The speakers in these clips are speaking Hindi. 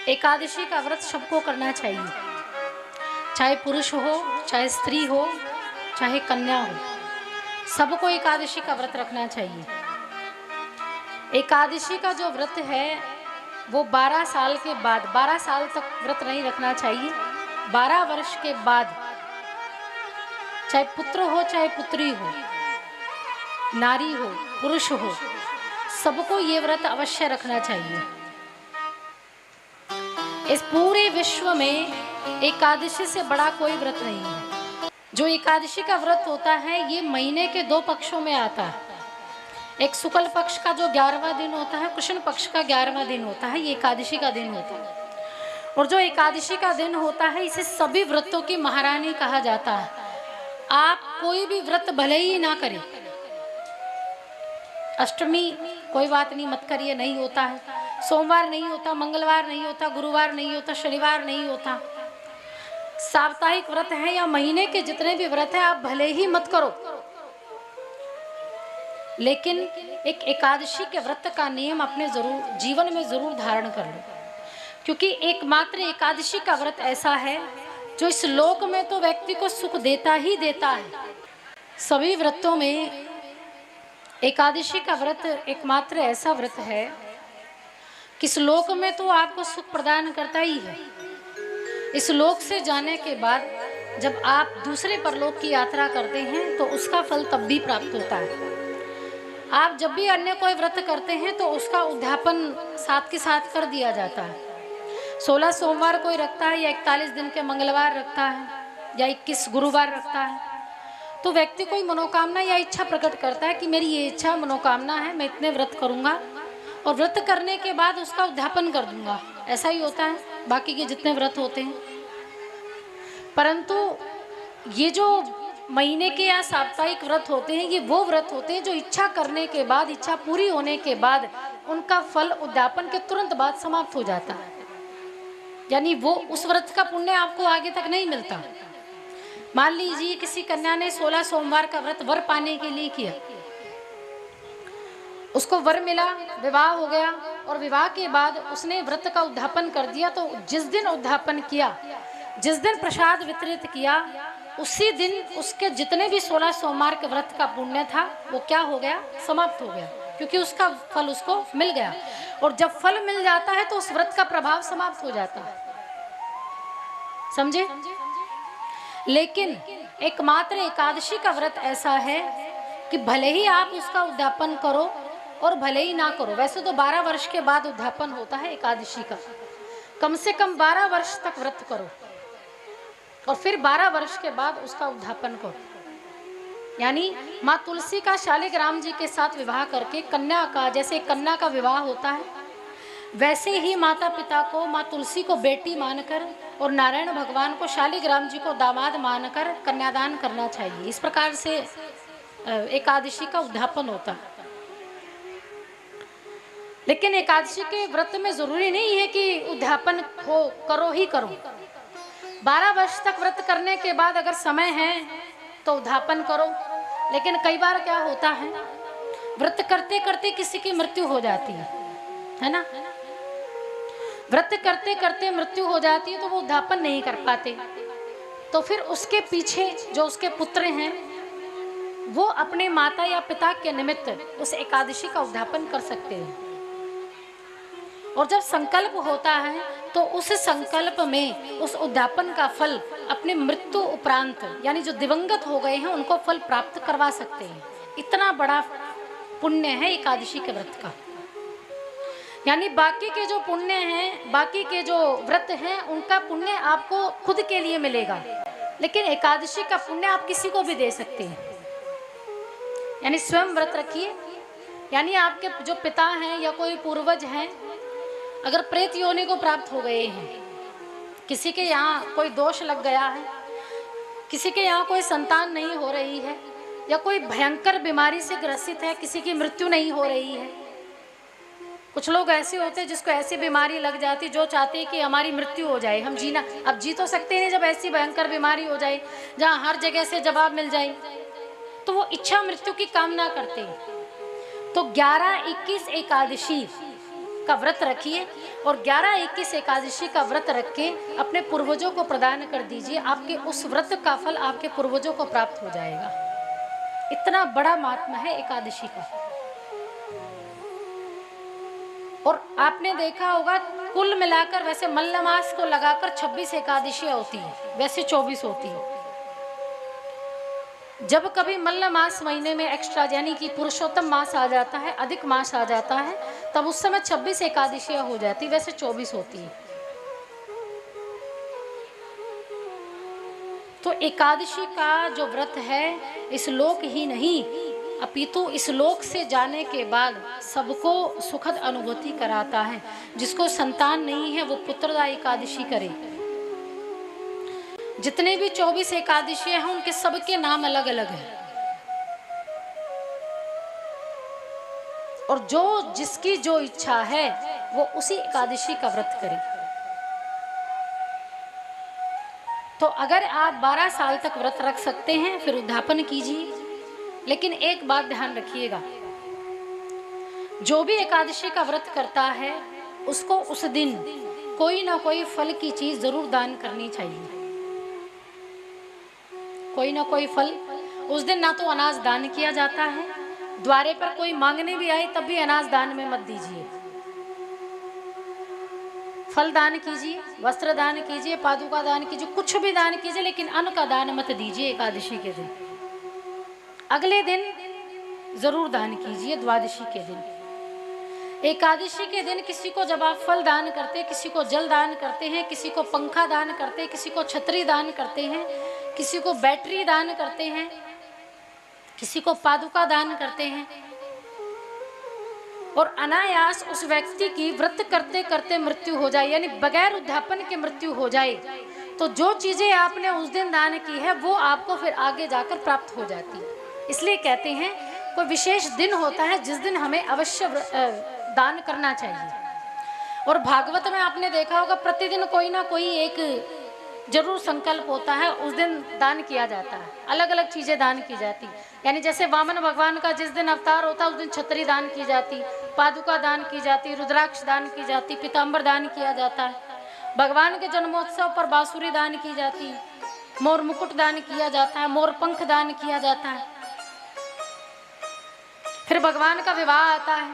एकादशी का व्रत सबको करना चाहिए, चाहे पुरुष हो, चाहे स्त्री हो, चाहे कन्या हो, सबको एकादशी का व्रत रखना चाहिए। एकादशी का जो व्रत है वो 12 साल के बाद, 12 साल तक व्रत नहीं रखना चाहिए। 12 वर्ष के बाद, चाहे पुत्र हो चाहे पुत्री हो, नारी हो पुरुष हो, सबको ये व्रत अवश्य रखना चाहिए। इस पूरे विश्व में एकादशी से बड़ा कोई व्रत नहीं है। जो एकादशी का व्रत होता है ये महीने के 2 पक्षों में आता है। एक शुक्ल पक्ष का जो 11वां दिन होता है, कृष्ण पक्ष का 11वां दिन होता है, ये एकादशी का दिन होता है। और जो एकादशी का दिन होता है इसे सभी व्रतों की महारानी कहा जाता है। आप कोई भी व्रत भले ही ना करें, अष्टमी कोई बात नहीं, मत करिए, नहीं होता है। सोमवार नहीं होता, मंगलवार नहीं होता, गुरुवार नहीं होता, शनिवार नहीं होता। साप्ताहिक व्रत है या महीने के जितने भी व्रत है आप भले ही मत करो, लेकिन एक एकादशी के व्रत का नियम अपने जरूर जीवन में जरूर धारण कर लो, क्योंकि एकमात्र एकादशी का व्रत ऐसा है जो इस लोक में तो व्यक्ति को सुख देता ही देता है। सभी व्रतों में एकादशी का व्रत एकमात्र ऐसा व्रत है कि इस लोक में तो आपको सुख प्रदान करता ही है। इस लोक से जाने के बाद जब आप दूसरे परलोक की यात्रा करते हैं तो उसका फल तब भी प्राप्त होता है। आप जब भी अन्य कोई व्रत करते हैं तो उसका उद्यापन साथ के साथ कर दिया जाता है। 16 सोमवार कोई रखता है या 41 दिन के मंगलवार रखता है या 21 गुरुवार रखता है, तो व्यक्ति कोई मनोकामना या इच्छा प्रकट करता है कि मेरी ये इच्छा मनोकामना है, मैं इतने व्रत करूंगा और व्रत करने के बाद उसका उद्यापन कर दूंगा। ऐसा ही होता है बाकी के जितने व्रत होते हैं। परंतु ये जो महीने के या साप्ताहिक व्रत होते हैं ये वो व्रत होते हैं जो इच्छा करने के बाद, इच्छा पूरी होने के बाद उनका फल उद्यापन के तुरंत बाद समाप्त हो जाता है। यानी वो उस व्रत का पुण्य आपको आगे तक नहीं मिलता। मान लीजिए किसी कन्या ने 16 सोमवार का व्रत वर पाने के लिए किया, उसको वर मिला, विवाह हो गया और विवाह के बाद उसने व्रत का उद्यापन कर दिया, तो जिस दिन उद्यापन किया, जिस दिन प्रसाद वितरित किया, उसी दिन उसके जितने भी 16 सोमवार के व्रत का पुण्य था वो क्या हो गया, समाप्त हो गया, क्योंकि उसका फल उसको मिल गया। और जब फल मिल जाता है तो उस व्रत का प्रभाव समाप्त हो जाता है। समझे? लेकिन एकमात्र एकादशी का व्रत ऐसा है कि भले ही आप उसका उद्यापन करो और भले ही ना करो। वैसे तो 12 वर्ष के बाद उद्यापन होता है एकादशी का, कम से कम 12 वर्ष तक व्रत करो और फिर 12 वर्ष के बाद उसका उद्यापन करो। यानी माँ तुलसी का शालिग्राम जी के साथ विवाह करके कन्या का, जैसे कन्या का विवाह होता है वैसे ही माता पिता को, माँ तुलसी को बेटी मानकर और नारायण भगवान को, शालिग्राम जी को दामाद मानकर कन्यादान करना चाहिए। इस प्रकार से एकादशी का उद्यापन होता है। लेकिन एकादशी के व्रत में जरूरी नहीं है कि उद्यापन हो, करो ही करो। 12 वर्ष तक व्रत करने के बाद अगर समय है तो उद्यापन करो। लेकिन कई बार क्या होता है, व्रत करते करते किसी की मृत्यु हो जाती है ना, व्रत करते करते मृत्यु हो जाती है तो वो उद्यापन नहीं कर पाते, तो फिर उसके पीछे जो उसके पुत्र हैं वो अपने माता या पिता के निमित्त उस एकादशी का उद्यापन कर सकते हैं। और जब संकल्प होता है तो उस संकल्प में उस उद्यापन का फल अपने मृत्यु उपरांत, यानी जो दिवंगत हो गए हैं उनको फल प्राप्त करवा सकते हैं। इतना बड़ा पुण्य है एकादशी के व्रत का। यानी बाकी के जो पुण्य हैं, बाकी के जो व्रत हैं, उनका पुण्य आपको खुद के लिए मिलेगा, लेकिन एकादशी का पुण्य आप किसी को भी दे सकते हैं। यानी स्वयं व्रत रखिए। यानी आपके जो पिता हैं या कोई पूर्वज हैं अगर प्रेत योनि को प्राप्त हो गए हैं, किसी के यहाँ कोई दोष लग गया है, किसी के यहाँ कोई संतान नहीं हो रही है या कोई भयंकर बीमारी से ग्रसित है, किसी की मृत्यु नहीं हो रही है। कुछ लोग ऐसे होते हैं जिसको ऐसी बीमारी लग जाती जो चाहते हैं कि हमारी मृत्यु हो जाए, हम जीना, अब जी तो सकते हैं जब ऐसी भयंकर बीमारी हो जाए जहाँ हर जगह से जवाब मिल जाए, तो वो इच्छा मृत्यु की कामना करते हैं। तो 11, 21 एकादशी का व्रत रखिए और 11-21 एकादशी का व्रत रख के अपने पूर्वजों को प्रदान कर दीजिए। आपके उस व्रत का फल आपके पूर्वजों को प्राप्त हो जाएगा। इतना बड़ा महात्मा है एकादशी का। और आपने देखा होगा कुल मिलाकर वैसे मल्लमास को लगाकर 26 एकादशियां होती है, वैसे 24 होती है। जब कभी मल्ल मास महीने में एक्स्ट्रा यानी कि पुरुषोत्तम मास आ जाता है, अधिक मास आ जाता है, तब उस समय 26 एकादशियां हो जाती, वैसे 24 होती है। तो एकादशी का जो व्रत है इस लोक ही नहीं अपितु इस लोक से जाने के बाद सबको सुखद अनुभूति कराता है। जिसको संतान नहीं है वो पुत्रदा एकादशी करे। जितने भी 24 एकादशियां हैं उनके सबके नाम अलग अलग हैं और जो जिसकी जो इच्छा है वो उसी एकादशी का व्रत करे। तो अगर आप 12 साल तक व्रत रख सकते हैं फिर उद्यापन कीजिए, लेकिन एक बात ध्यान रखिएगा, जो भी एकादशी का व्रत करता है उसको उस दिन कोई ना कोई फल की चीज जरूर दान करनी चाहिए। कोई ना कोई फल उस दिन, ना तो अनाज दान किया जाता है, द्वारे पर कोई मांगने भी आए तब भी अनाज दान में मत दीजिए। फल दान कीजिए, वस्त्र दान कीजिए, पादुका दान कीजिए, कुछ भी दान कीजिए, लेकिन अन्न का दान मत दीजिए एकादशी के दिन। अगले दिन जरूर दान कीजिए, द्वादशी के दिन। एकादशी के दिन किसी को जब आप फल दान करते हैं, किसी को जल दान करते हैं, किसी को पंखा दान करते हैं, किसी को छतरी दान करते हैं, किसी को बैटरी दान करते हैं, किसी को पादुका दान करते हैं और अनायास उस व्यक्ति की व्रत करते करते मृत्यु हो जाए, यानी बगैर उद्यापन के मृत्यु हो जाए, तो जो चीजें आपने उस दिन दान की है वो आपको फिर आगे जाकर प्राप्त हो जाती है। इसलिए कहते हैं कोई विशेष दिन होता है जिस दिन हमें अवश्य दान करना चाहिए। और भागवत में आपने देखा होगा प्रतिदिन कोई ना कोई एक जरूर संकल्प होता है, उस दिन दान किया जाता है, अलग अलग चीजें दान की जाती। यानी जैसे वामन भगवान का जिस दिन अवतार होता है उस दिन छतरी दान की जाती, पादुका दान की जाती, रुद्राक्ष दान की जाती, पीताम्बर दान किया जाता है। भगवान के जन्मोत्सव पर बांसुरी दान की जाती, मोर मुकुट दान किया जाता है, मोर पंख दान किया जाता है। फिर भगवान का विवाह आता है,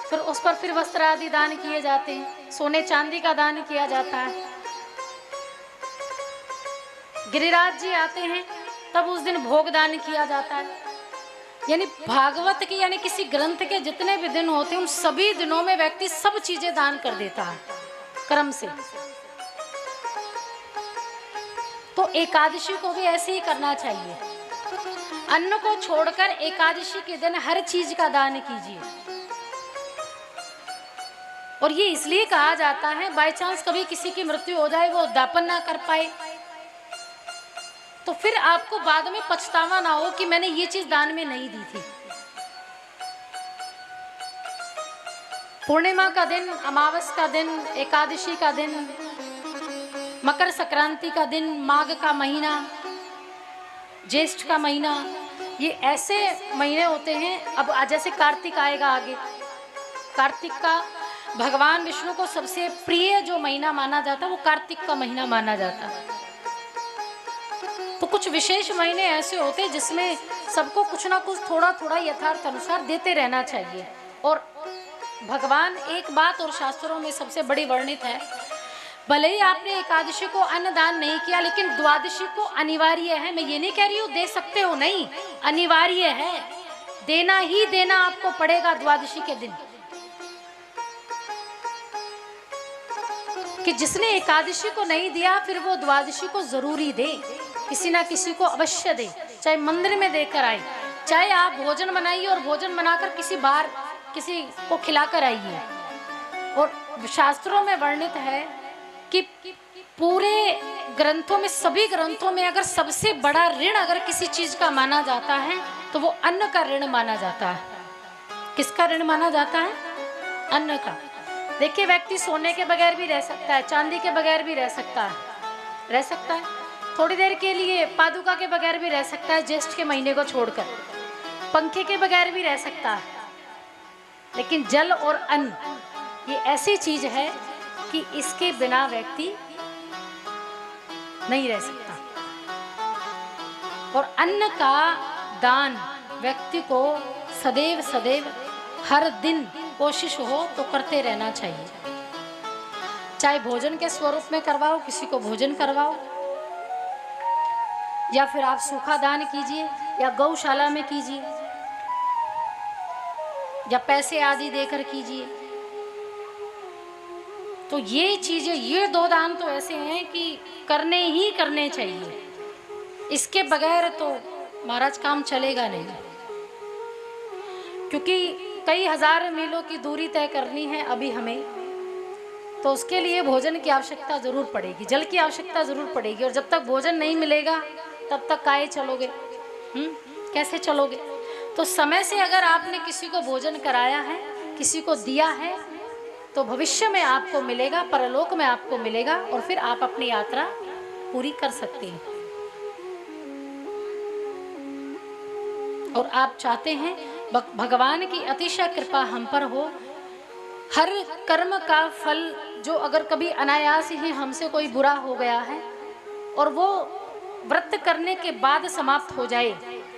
फिर उस पर फिर वस्त्र आदि दान किए जाते हैं, सोने चांदी का दान किया जाता है। गिरिराज जी आते हैं तब उस दिन भोग दान किया जाता है। यानी भागवत की यानी किसी ग्रंथ के जितने भी दिन होते हैं उन सभी दिनों में व्यक्ति सब चीजें दान कर देता है क्रम से। तो एकादशी को भी ऐसे ही करना चाहिए। अन्न को छोड़कर एकादशी के दिन हर चीज का दान कीजिए। और ये इसलिए कहा जाता है बाय चांस कभी किसी की मृत्यु हो जाए, वो उद्यापन ना कर पाए, तो फिर आपको बाद में पछतावा ना हो कि मैंने ये चीज दान में नहीं दी थी। पूर्णिमा का दिन, अमावस का दिन, एकादशी का दिन, मकर संक्रांति का दिन, माघ का महीना, ज्येष्ठ का महीना, ये ऐसे महीने होते हैं। अब जैसे कार्तिक आएगा आगे, कार्तिक का भगवान विष्णु को सबसे प्रिय जो महीना माना जाता है वो कार्तिक का महीना माना जाता है। तो कुछ विशेष महीने ऐसे होते हैं जिसमें सबको कुछ ना कुछ थोड़ा थोड़ा यथार्थ अनुसार देते रहना चाहिए। और भगवान एक बात और शास्त्रों में सबसे बड़ी वर्णित है, भले ही आपने एकादशी को अन्न दान नहीं किया लेकिन द्वादशी को अनिवार्य है। मैं ये नहीं कह रही हूँ दे सकते हो, नहीं, अनिवार्य है, देना ही देना आपको पड़ेगा द्वादशी के दिन। कि जिसने एकादशी को नहीं दिया फिर वो द्वादशी को जरूरी दे, किसी ना किसी को अवश्य दे, चाहे मंदिर में देकर आए, चाहे आप भोजन बनाइए और भोजन बनाकर किसी बार किसी को खिलाकर आइए। और शास्त्रों में वर्णित है कि पूरे ग्रंथों में, सभी ग्रंथों में अगर सबसे बड़ा ऋण अगर किसी चीज का माना जाता है तो वो अन्न का ऋण माना जाता है। किसका ऋण माना जाता है? अन्न का। देखिए व्यक्ति सोने के बगैर भी रह सकता है, चांदी के बगैर भी रह सकता है, थोड़ी देर के लिए पादुका के बगैर भी रह सकता है, ज्येष्ठ के महीने को छोड़कर पंखे के बगैर भी रह सकता है, लेकिन जल और अन्न ये ऐसी चीज है कि इसके बिना व्यक्ति नहीं रह सकता। और अन्न का दान व्यक्ति को सदैव सदैव हर दिन कोशिश हो तो करते रहना चाहिए। चाहे भोजन के स्वरूप में करवाओ, किसी को भोजन करवाओ, या फिर आप सूखा दान कीजिए, या गौशाला में कीजिए, या पैसे आदि देकर कीजिए। तो ये चीजें, ये दो दान तो ऐसे हैं कि करने ही करने चाहिए। इसके बगैर तो महाराज काम चलेगा नहीं, क्योंकि कई हजार मीलों की दूरी तय करनी है अभी हमें, तो उसके लिए भोजन की आवश्यकता जरूर पड़ेगी, जल की आवश्यकता जरूर पड़ेगी। और जब तक भोजन नहीं मिलेगा तब तक काहे चलोगे? कैसे चलोगे? तो समय से अगर आपने किसी को भोजन कराया है, किसी को दिया है, तो भविष्य में आपको मिलेगा, परलोक में आपको मिलेगा, और फिर आप अपनी यात्रा पूरी कर सकते हैं। और आप चाहते हैं भगवान की अतिशय कृपा हम पर हो। हर कर्म का फल जो अगर कभी अनायास ही हमसे कोई बुरा हो गया है और वो व्रत करने के बाद समाप्त हो जाए,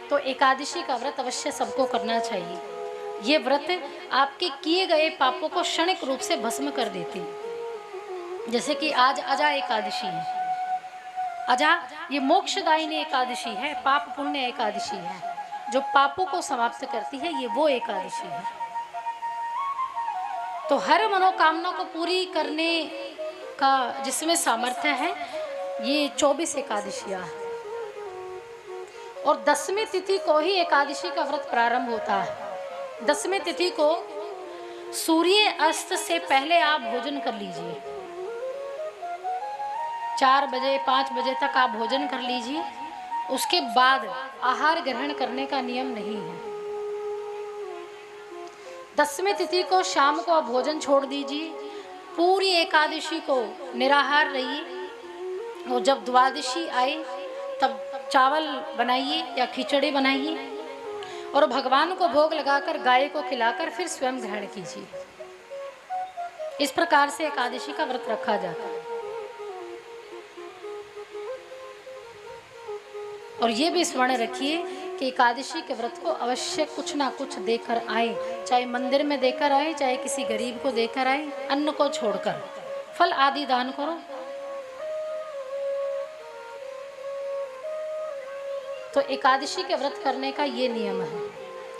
तो एकादशी का व्रत अवश्य सबको करना चाहिए। ये व्रत आपके किए गए पापों को क्षणिक रूप से भस्म कर देती। जैसे कि आज अजा एकादशी है। अजा ये मोक्षदायिनी एकादशी है, पाप पुण्य एकादशी है, जो पापों को समाप्त करती है, ये वो एकादशी है। तो हर मनोकामना को पूरी करने का जिसमें सामर्थ्य है, ये 24 एकादशियां हैं। और 10वीं तिथि को ही एकादशी का व्रत प्रारंभ होता है। 10वीं तिथि को सूर्य अस्त से पहले आप भोजन कर लीजिए। 4 बजे 5 बजे तक आप भोजन कर लीजिए, उसके बाद आहार ग्रहण करने का नियम नहीं है। 10वीं तिथि को शाम को आप भोजन छोड़ दीजिए, पूरी एकादशी को निराहार रहिए, और जब द्वादशी आए तब चावल बनाइए या खिचड़ी बनाइए, और भगवान को भोग लगाकर गाय को खिलाकर फिर स्वयं ग्रहण कीजिए। इस प्रकार से एकादशी का व्रत रखा जाता है। और ये भी स्मरण रखिए कि एकादशी के व्रत को अवश्य कुछ ना कुछ देकर आए, चाहे मंदिर में देकर आए, चाहे किसी गरीब को देकर आए। अन्न को छोड़कर फल आदि दान करो। तो एकादशी के व्रत करने का ये नियम है,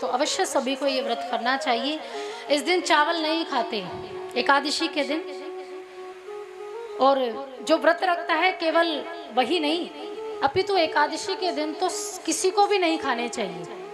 तो अवश्य सभी को ये व्रत करना चाहिए। इस दिन चावल नहीं खाते एकादशी के दिन, और जो व्रत रखता है केवल वही नहीं, अपितु एकादशी के दिन तो किसी को भी नहीं खाने चाहिए।